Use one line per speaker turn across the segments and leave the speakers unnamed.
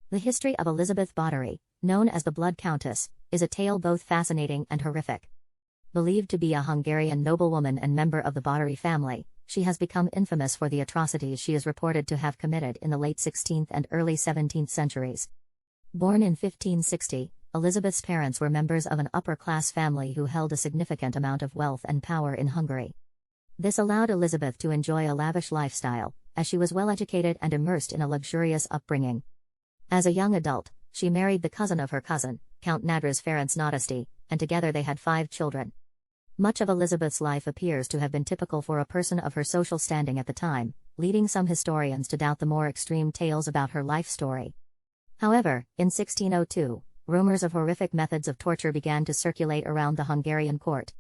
The history of Elizabeth Bathory, known as the Blood Countess, is a tale both fascinating and horrific. Believed to be a Hungarian noblewoman and member of the Bathory family, she has become infamous for the atrocities she is reported to have committed in the late 16th and early 17th centuries. Born in 1560, Elizabeth's parents were members of an upper-class family who held a significant amount of wealth and power in Hungary. This allowed Elizabeth to enjoy a lavish lifestyle, as she was well-educated and immersed in a luxurious upbringing. As a young adult, she married the cousin of her cousin, Count Ferenc Nadasdy, and together they had 5 children. Much of Elizabeth's life appears to have been typical for a person of her social standing at the time, leading some historians to doubt the more extreme tales about her life story. However, in 1602, rumors of horrific methods of torture began to circulate around the Hungarian court.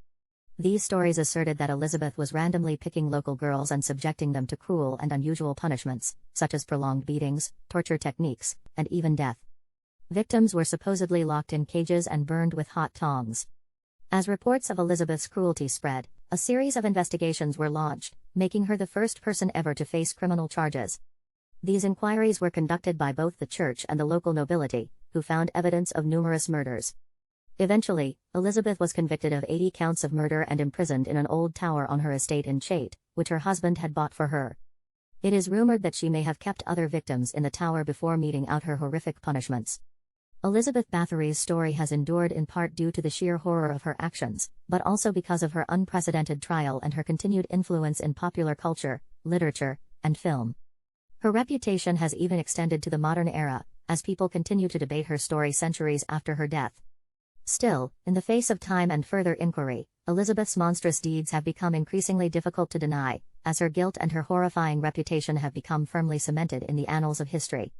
These stories asserted that Elizabeth was randomly picking local girls and subjecting them to cruel and unusual punishments, such as prolonged beatings, torture techniques, and even death. Victims were supposedly locked in cages and burned with hot tongs. As reports of Elizabeth's cruelty spread, a series of investigations were launched, making her the first person ever to face criminal charges. These inquiries were conducted by both the church and the local nobility, who found evidence of numerous murders. Eventually, Elizabeth was convicted of 80 counts of murder and imprisoned in an old tower on her estate in Chait, which her husband had bought for her. It is rumored that she may have kept other victims in the tower before meting out her horrific punishments. Elizabeth Bathory's story has endured in part due to the sheer horror of her actions, but also because of her unprecedented trial and her continued influence in popular culture, literature, and film. Her reputation has even extended to the modern era, as people continue to debate her story centuries after her death. Still, in the face of time and further inquiry, Elizabeth's monstrous deeds have become increasingly difficult to deny, as her guilt and her horrifying reputation have become firmly cemented in the annals of history.